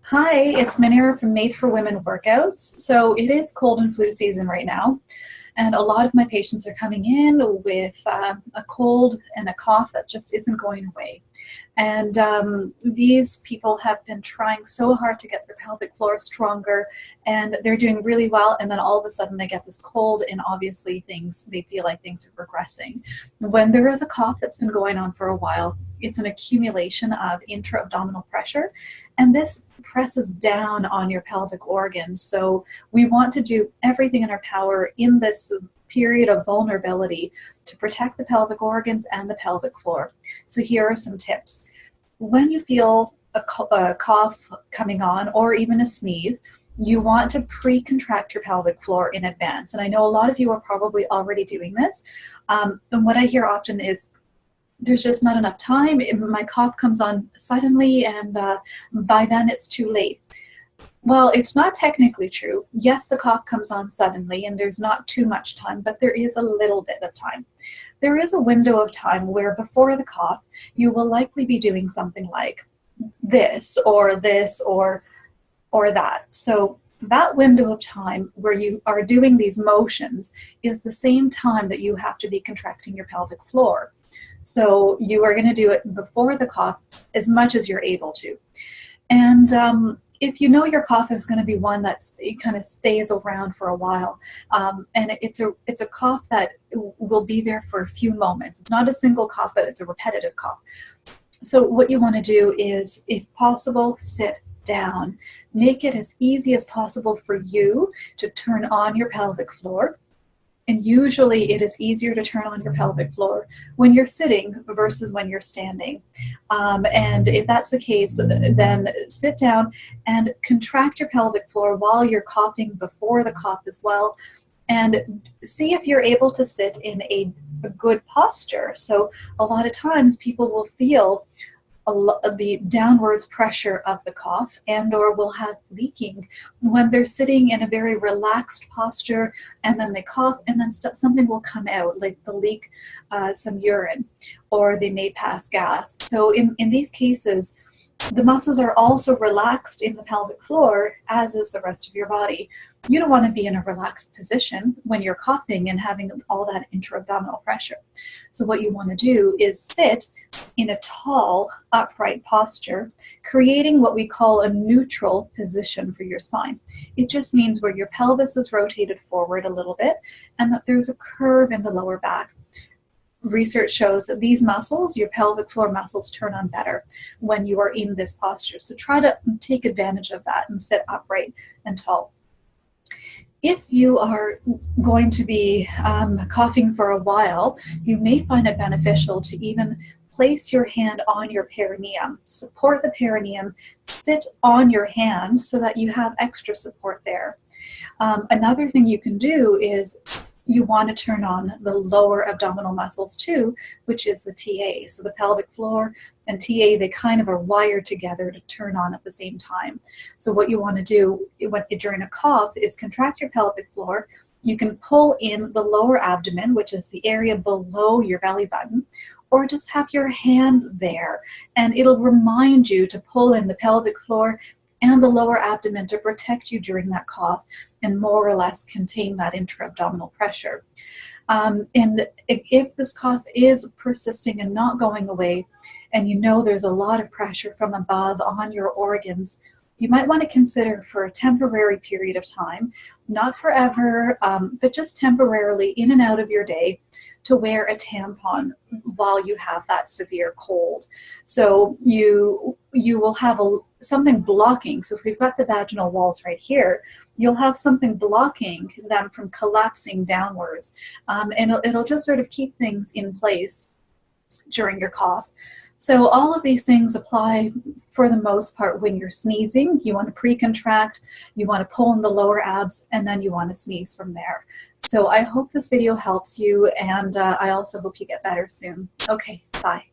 Hi, it's Manera from Made for Women Workouts. So it is cold and flu season right now, and a lot of my patients are coming in with a cold and a cough that just isn't going away. And these people have been trying so hard to get their pelvic floor stronger, and they're doing really well. And then all of a sudden they get this cold, and obviously they feel like things are progressing. When there is a cough that's been going on for a while, it's an accumulation of intra-abdominal pressure, and this presses down on your pelvic organ. So we want to do everything in our power in this period of vulnerability to protect the pelvic organs and the pelvic floor. So here are some tips. When you feel a cough coming on or even a sneeze, you want to pre-contract your pelvic floor in advance. And I know a lot of you are probably already doing this. And what I hear often is, there's just not enough time. My cough comes on suddenly, and by then it's too late. Well, it's not technically true. Yes, the cough comes on suddenly and there's not too much time, but there is a little bit of time. There is a window of time where before the cough, you will likely be doing something like this or that. So that window of time where you are doing these motions is the same time that you have to be contracting your pelvic floor. So you are going to do it before the cough as much as you're able to. And if you know your cough is going to be one that kind of stays around for a while, and it's a cough that will be there for a few moments. It's not a single cough, but it's a repetitive cough. So what you want to do is, if possible, sit down. Make it as easy as possible for you to turn on your pelvic floor. And usually it is easier to turn on your pelvic floor when you're sitting versus when you're standing. And if that's the case, then sit down and contract your pelvic floor while you're coughing before the cough as well. And see if you're able to sit in a good posture. So a lot of times people will feel the downwards pressure of the cough and or will have leaking when they're sitting in a very relaxed posture, and then they cough and then something will come out, like they'll leak some urine, or they may pass gas. So in these cases, the muscles are also relaxed in the pelvic floor, as is the rest of your body. You don't want to be in a relaxed position when you're coughing and having all that intra-abdominal pressure. So what you want to do is sit in a tall, upright posture, creating what we call a neutral position for your spine. It just means where your pelvis is rotated forward a little bit and that there's a curve in the lower back. Research shows that these muscles, your pelvic floor muscles, turn on better when you are in this posture. So try to take advantage of that and sit upright and tall. If you are going to be coughing for a while, you may find it beneficial to even place your hand on your perineum. Support the perineum, sit on your hand so that you have extra support there. Another thing you can do is you want to turn on the lower abdominal muscles too, which is the TA. So the pelvic floor and TA, they kind of are wired together to turn on at the same time. So what you want to do during a cough is contract your pelvic floor. You can pull in the lower abdomen, which is the area below your belly button, or just have your hand there, and it'll remind you to pull in the pelvic floor and the lower abdomen to protect you during that cough and more or less contain that intra-abdominal pressure. And if this cough is persisting and not going away, and you know there's a lot of pressure from above on your organs, you might want to consider, for a temporary period of time, not forever, but just temporarily in and out of your day, to wear a tampon while you have that severe cold. So you will have something blocking. So if we've got the vaginal walls right here, you'll have something blocking them from collapsing downwards. And it'll just sort of keep things in place during your cough. So all of these things apply for the most part when you're sneezing. You want to pre-contract, you want to pull in the lower abs, and then you want to sneeze from there. So I hope this video helps you, and I also hope you get better soon. Okay, bye.